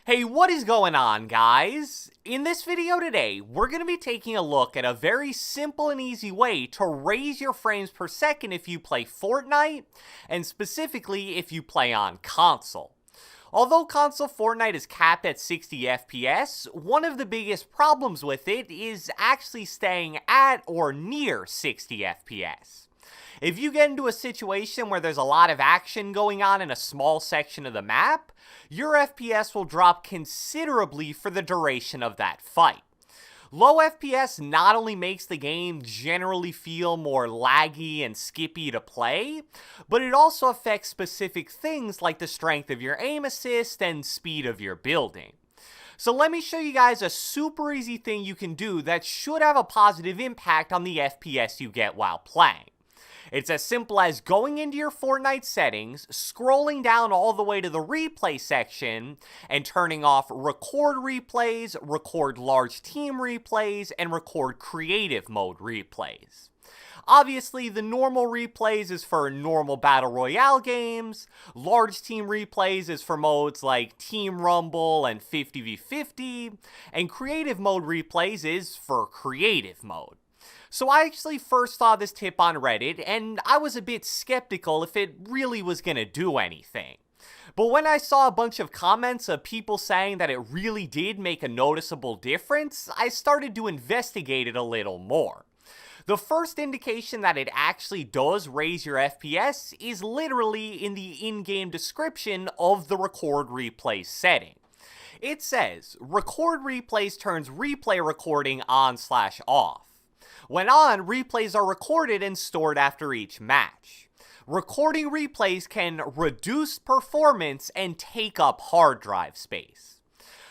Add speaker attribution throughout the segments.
Speaker 1: Hey, what is going on, guys? In this video today, we're going to be taking a look at a very simple and easy way to raise your frames per second if you play Fortnite, and specifically if you play on console. Although console Fortnite is capped at 60 FPS, one of the biggest problems with it is actually staying at or near 60 FPS. If you get into a situation where there's a lot of action going on in a small section of the map, your FPS will drop considerably for the duration of that fight. Low FPS not only makes the game generally feel more laggy and skippy to play, but it also affects specific things like the strength of your aim assist and speed of your building. So let me show you guys a super easy thing you can do that should have a positive impact on the FPS you get while playing. It's as simple as going into your Fortnite settings, scrolling down all the way to the replay section, and turning off record replays, record large team replays, and record creative mode replays. Obviously, the normal replays is for normal battle royale games, large team replays is for modes like Team Rumble and 50v50, and creative mode replays is for creative mode. So I actually first saw this tip on Reddit, and I was a bit skeptical if it really was gonna do anything. But when I saw a bunch of comments of people saying that it really did make a noticeable difference, I started to investigate it a little more. The first indication that it actually does raise your FPS is literally in the in-game description of the record replay setting. It says, record replays turns replay recording on/off. When on, replays are recorded and stored after each match. Recording replays can reduce performance and take up hard drive space.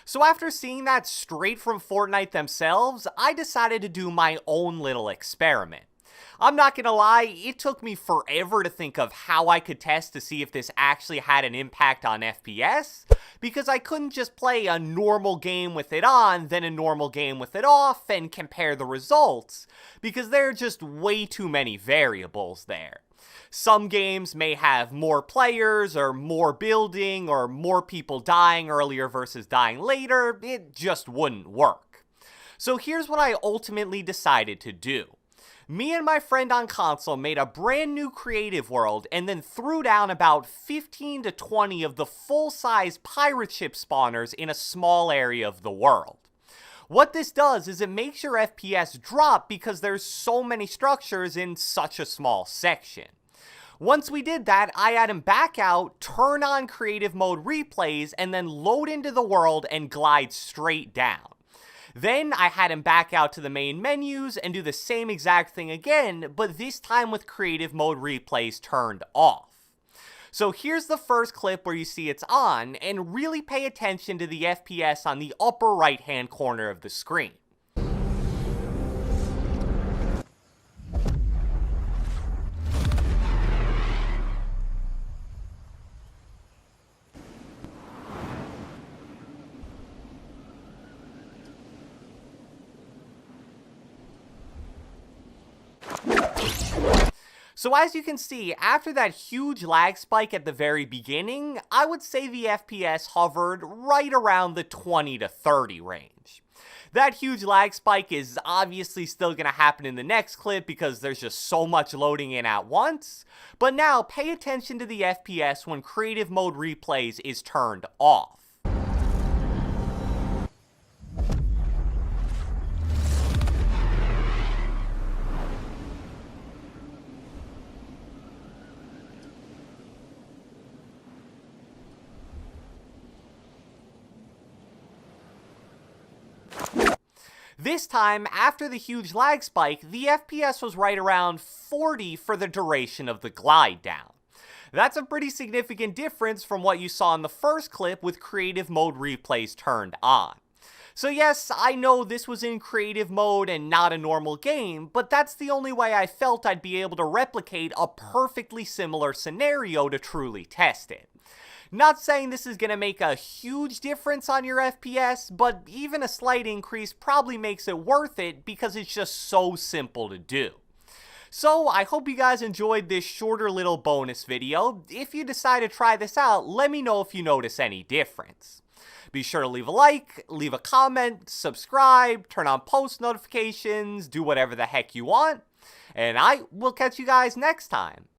Speaker 1: So after seeing that straight from Fortnite themselves, I decided to do my own little experiment. I'm not gonna lie, it took me forever to think of how I could test to see if this actually had an impact on FPS, because I couldn't just play a normal game with it on, then a normal game with it off, and compare the results, because there are just way too many variables there. Some games may have more players, or more building, or more people dying earlier versus dying later. It just wouldn't work. So here's what I ultimately decided to do. Me and my friend on console made a brand new creative world and then threw down about 15 to 20 of the full-size pirate ship spawners in a small area of the world. What this does is it makes your FPS drop because there's so many structures in such a small section. Once we did that, I had him back out, turn on creative mode replays, and then load into the world and glide straight down. Then I had him back out to the main menus and do the same exact thing again, but this time with creative mode replays turned off. So here's the first clip where you see it's on, and really pay attention to the FPS on the upper right hand corner of the screen. So as you can see, after that huge lag spike at the very beginning, I would say the FPS hovered right around the 20 to 30 range. That huge lag spike is obviously still going to happen in the next clip because there's just so much loading in at once, but now pay attention to the FPS when creative mode replays is turned off. This time, after the huge lag spike, the FPS was right around 40 for the duration of the glide down. That's a pretty significant difference from what you saw in the first clip with creative mode replays turned on. So yes, I know this was in creative mode and not a normal game, but that's the only way I felt I'd be able to replicate a perfectly similar scenario to truly test it. Not saying this is going to make a huge difference on your FPS, but even a slight increase probably makes it worth it because it's just so simple to do. So I hope you guys enjoyed this shorter little bonus video. If you decide to try this out, let me know if you notice any difference. Be sure to leave a like, leave a comment, subscribe, turn on post notifications, do whatever the heck you want, and I will catch you guys next time.